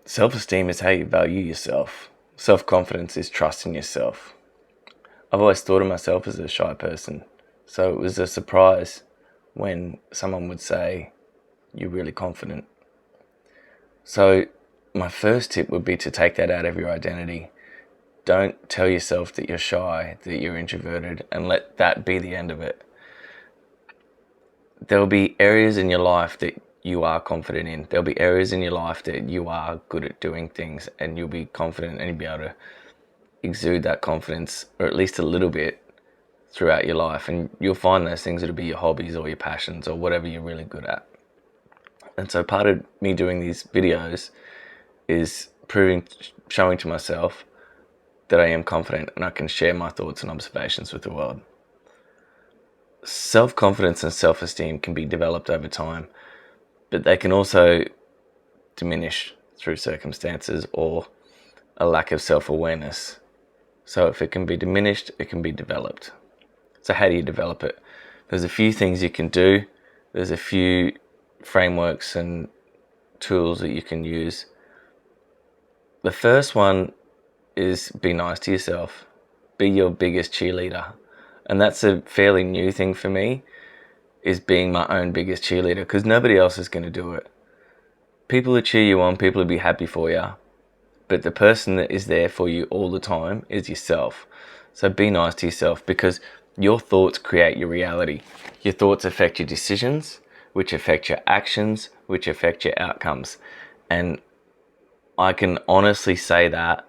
Self-esteem is how you value yourself. Self-confidence is trust in yourself. I've always thought of myself as a shy person, so it was a surprise when someone would say, "You're really confident." So my first tip would be to take that out of your identity. Don't tell yourself that you're shy, that you're introverted, and let that be the end of it. There'll be areas in your life that you are confident in. There'll be areas in your life that you are good at doing things, and you'll be confident and you'll be able to exude that confidence, or at least a little bit, throughout your life. And you'll find those things that'll be your hobbies or your passions or whatever you're really good at. And so part of me doing these videos is showing to myself that I am confident and I can share my thoughts and observations with the world. Self-confidence and self-esteem can be developed over time, but they can also diminish through circumstances or a lack of self-awareness. So if it can be diminished, it can be developed. So how do you develop it? There's a few things you can do. There's a few frameworks and tools that you can use. The first one is be nice to yourself. Be your biggest cheerleader. And that's a fairly new thing for me, is being my own biggest cheerleader, because nobody else is going to do it. People will cheer you on, people will be happy for you, but the person that is there for you all the time is yourself. So be nice to yourself, because your thoughts create your reality. Your thoughts affect your decisions, which affect your actions, which affect your outcomes. And I can honestly say that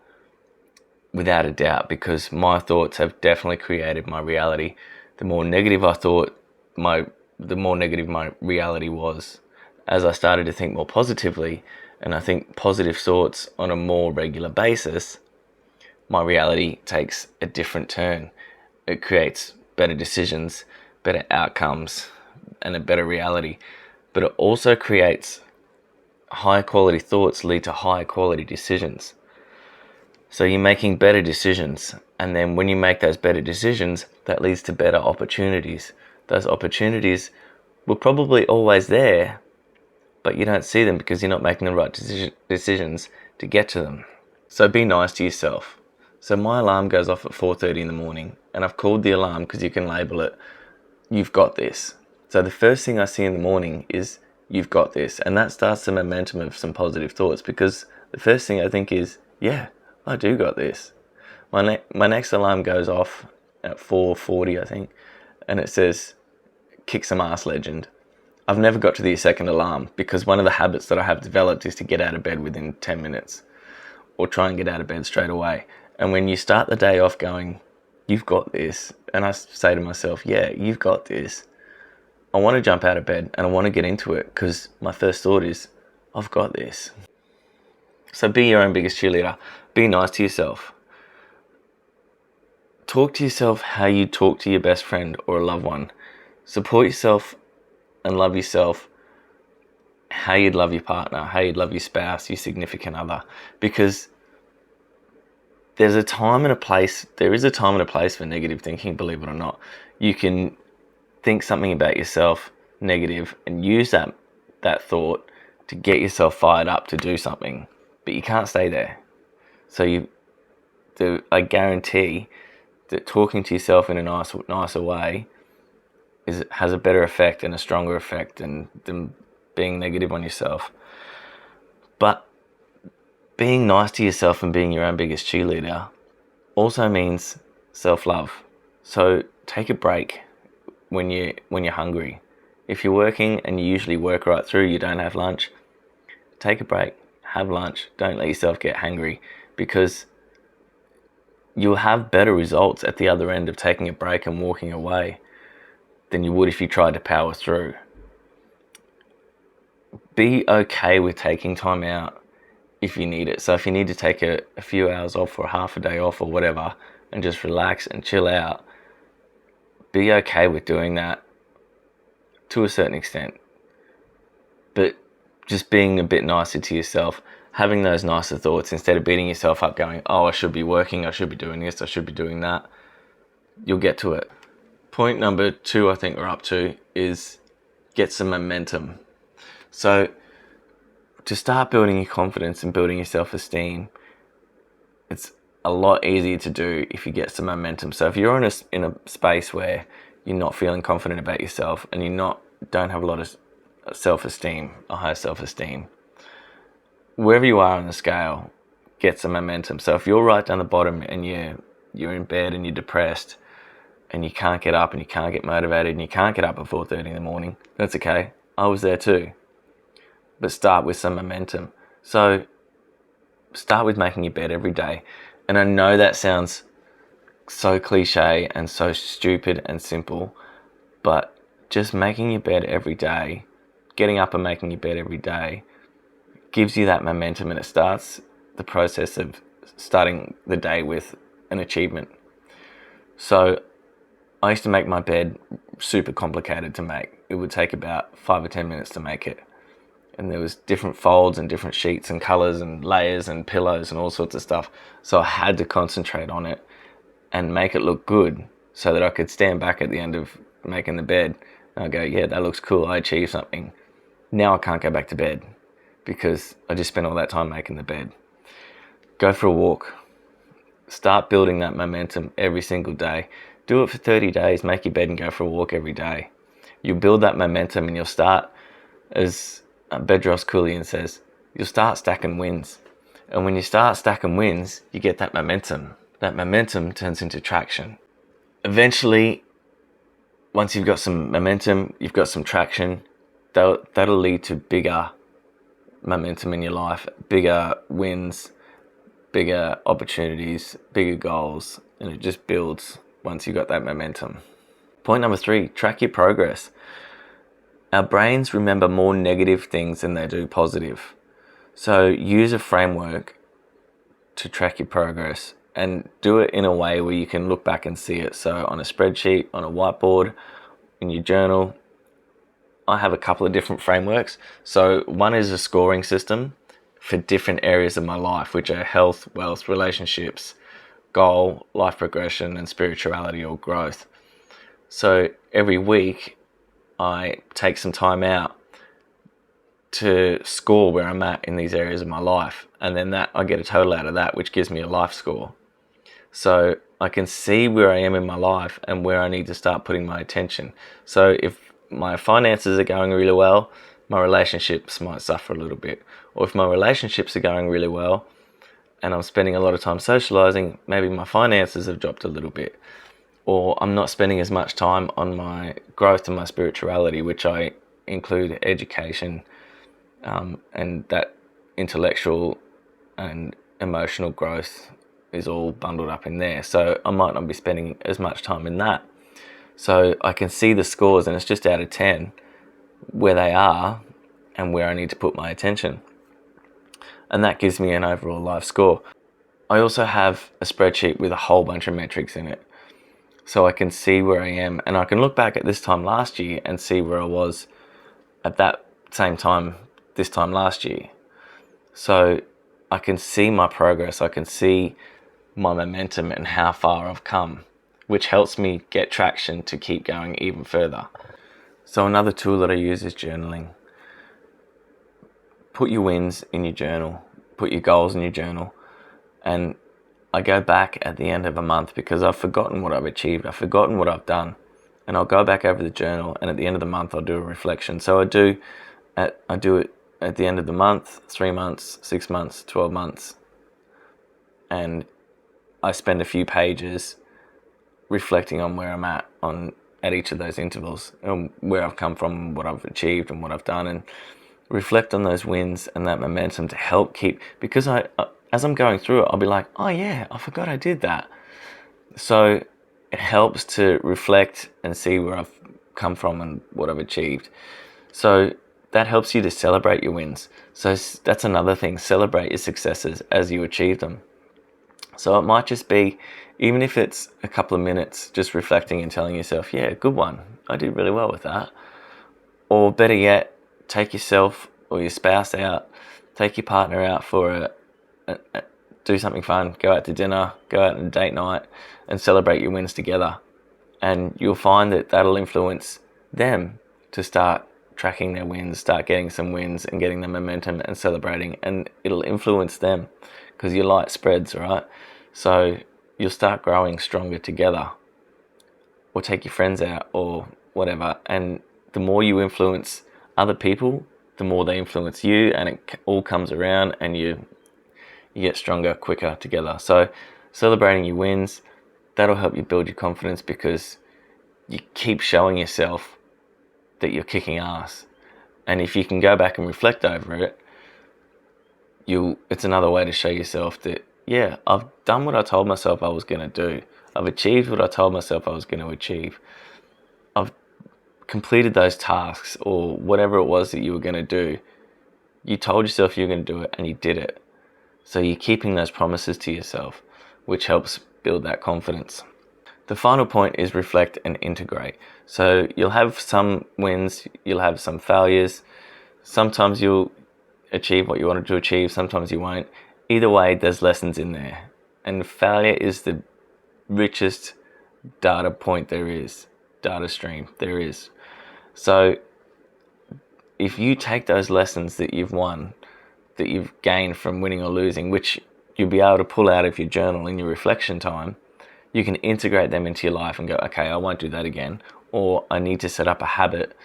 without a doubt, because my thoughts have definitely created my reality. The more negative I thought, the more negative my reality was. As I started to think more positively, and I think positive thoughts on a more regular basis, my reality takes a different turn. It creates better decisions, better outcomes, and a better reality. But it also creates high quality thoughts lead to high quality decisions. So you're making better decisions, and then when you make those better decisions, that leads to better opportunities. Those opportunities were probably always there, but you don't see them because you're not making the right decisions to get to them. So be nice to yourself. So my alarm goes off at 4:30 in the morning, and I've called the alarm because you can label it, "You've got this." So the first thing I see in the morning is, "You've got this," and that starts the momentum of some positive thoughts, because the first thing I think is, yeah, I do got this. My next alarm goes off at 4:40, I think, and it says, "Kick some ass, legend." I've never got to the second alarm, because one of the habits that I have developed is to get out of bed within 10 minutes or try and get out of bed straight away. And when you start the day off going, "You've got this," and I say to myself, "Yeah, you've got this," I want to jump out of bed and I want to get into it, because my first thought is, "I've got this." So be your own biggest cheerleader. Be nice to yourself. Talk to yourself how you talk to your best friend or a loved one. Support yourself and love yourself how you'd love your partner, how you'd love your spouse, your significant other. Because there is a time and a place for negative thinking, believe it or not. You can think something about yourself negative and use that thought to get yourself fired up to do something, but you can't stay there. So I guarantee that talking to yourself in a nicer way has a better effect and a stronger effect than being negative on yourself. But being nice to yourself and being your own biggest cheerleader also means self-love. So take a break when you're hungry. If you're working and you usually work right through, you don't have lunch, take a break, have lunch. Don't let yourself get hungry, because you'll have better results at the other end of taking a break and walking away than you would if you tried to power through. Be okay with taking time out if you need it. So if you need to take a few hours off or half a day off or whatever and just relax and chill out, be okay with doing that to a certain extent. But just being a bit nicer to yourself, having those nicer thoughts instead of beating yourself up going, "Oh, I should be working, I should be doing this, I should be doing that," you'll get to it. Point number 2 I think we're up to is get some momentum. So to start building your confidence and building your self-esteem, it's a lot easier to do if you get some momentum. So if you're in a space where you're not feeling confident about yourself and don't have a lot of self-esteem, a high self-esteem, wherever you are on the scale, get some momentum. So if you're right down the bottom and you're in bed and you're depressed and you can't get up and you can't get motivated and you can't get up at 4:30 in the morning, that's okay. I was there too. But start with some momentum. So start with making your bed every day. And I know that sounds so cliche and so stupid and simple, but just making your bed every day, getting up and making your bed every day, gives you that momentum, and it starts the process of starting the day with an achievement. So I used to make my bed super complicated to make. It would take about 5 or 10 minutes to make it. And there was different folds and different sheets and colors and layers and pillows and all sorts of stuff. So I had to concentrate on it and make it look good so that I could stand back at the end of making the bed and I'd go, yeah, that looks cool. I achieved something. Now I can't go back to bed because I just spent all that time making the bed. Go for a walk. Start building that momentum every single day. Do it for 30 days. Make your bed and go for a walk every day. You'll build that momentum and you'll start, as Bedros Keuilian says, you'll start stacking wins. And when you start stacking wins, you get that momentum. That momentum turns into traction. Eventually, once you've got some momentum, you've got some traction, that'll lead to bigger momentum in your life, bigger wins, bigger opportunities, bigger goals, and it just builds once you've got that momentum. Point number 3, track your progress. Our brains remember more negative things than they do positive. So use a framework to track your progress and do it in a way where you can look back and see it. So on a spreadsheet, on a whiteboard, in your journal. I have a couple of different frameworks. So one is a scoring system for different areas of my life, which are health, wealth, relationships, goal, life progression, and spirituality or growth. So every week I take some time out to score where I'm at in these areas of my life, and then that I get a total out of that, which gives me a life score. So I can see where I am in my life and where I need to start putting my attention. So if my finances are going really well, my relationships might suffer a little bit. Or if my relationships are going really well and I'm spending a lot of time socializing, maybe my finances have dropped a little bit. Or I'm not spending as much time on my growth and my spirituality, which I include education and that intellectual and emotional growth is all bundled up in there. So I might not be spending as much time in that. So I can see the scores, and it's just out of 10 where they are and where I need to put my attention. And that gives me an overall life score. I also have a spreadsheet with a whole bunch of metrics in it. So I can see where I am, and I can look back at this time last year and see where I was at that same time this time last year. So I can see my progress, I can see my momentum and how far I've come, which helps me get traction to keep going even further. So another tool that I use is journaling. Put your wins in your journal, put your goals in your journal, and I go back at the end of a month because I've forgotten what I've achieved, I've forgotten what I've done, and I'll go back over the journal, and at the end of the month I'll do a reflection. So I do it at the end of the month, 3 months, 6 months, 12 months, and I spend a few pages reflecting on where I'm at each of those intervals, and where I've come from, what I've achieved and what I've done, and reflect on those wins and that momentum to help keep, because as I'm going through it, I'll be like, oh yeah, I forgot I did that. So it helps to reflect and see where I've come from and what I've achieved. So that helps you to celebrate your wins. So that's another thing, celebrate your successes as you achieve them. So it might just be, even if it's a couple of minutes, just reflecting and telling yourself, yeah, good one, I did really well with that. Or better yet, take yourself or your spouse out, take your partner out for do something fun, go out to dinner, go out on a date night and celebrate your wins together. And you'll find that that'll influence them to start tracking their wins, start getting some wins and getting the momentum and celebrating, and it'll influence them because your light spreads, right? So you'll start growing stronger together, or take your friends out or whatever, and the more you influence other people, the more they influence you, and it all comes around, and you get stronger quicker together. So celebrating your wins, that'll help you build your confidence, because you keep showing yourself that you're kicking ass. And if you can go back and reflect over it, it's another way to show yourself that, yeah, I've done what I told myself I was going to do. I've achieved what I told myself I was going to achieve. I've completed those tasks, or whatever it was that you were going to do. You told yourself you were going to do it, and you did it. So you're keeping those promises to yourself, which helps build that confidence. The final point is reflect and integrate. So you'll have some wins, you'll have some failures. Sometimes you'll achieve what you wanted to achieve, sometimes you won't. Either way, there's lessons in there. And failure is the richest data point there is, data stream there is. So if you take those lessons that you've won, that you've gained from winning or losing, which you'll be able to pull out of your journal in your reflection time, you can integrate them into your life and go, okay, I won't do that again. Or I need to set up a habit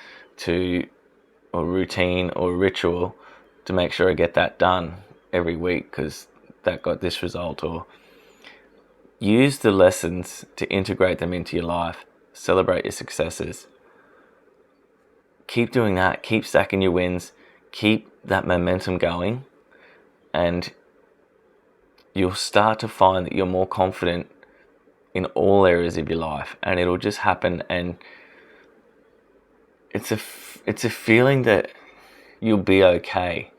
or routine or ritual to make sure I get that done every week because that got this result. Or use the lessons to integrate them into your life. Celebrate your successes. Keep doing that. Keep stacking your wins. Keep that momentum going, and you'll start to find that you're more confident in all areas of your life, and it'll just happen. And it's a feeling that you'll be okay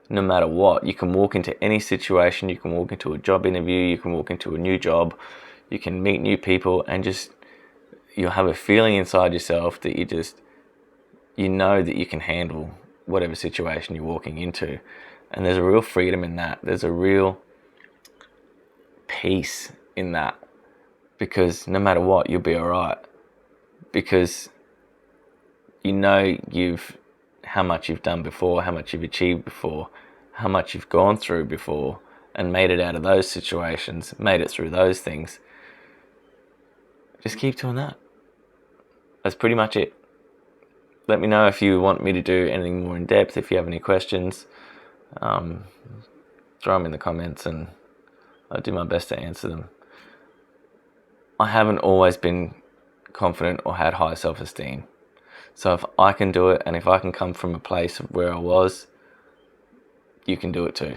no matter what. You can walk into any situation, you can walk into a job interview, you can walk into a new job, you can meet new people, and just you'll have a feeling inside yourself that you know that you can handle whatever situation you're walking into. And there's a real freedom in that. There's a real peace in that, because no matter what, you'll be all right, because you know how much you've done before, how much you've achieved before, how much you've gone through before and made it out of those situations, made it through those things. Just keep doing that. That's pretty much it. Let me know if you want me to do anything more in depth. If you have any questions, throw them in the comments and I'll do my best to answer them. I haven't always been confident or had high self-esteem. So if I can do it, and if I can come from a place of where I was, you can do it too.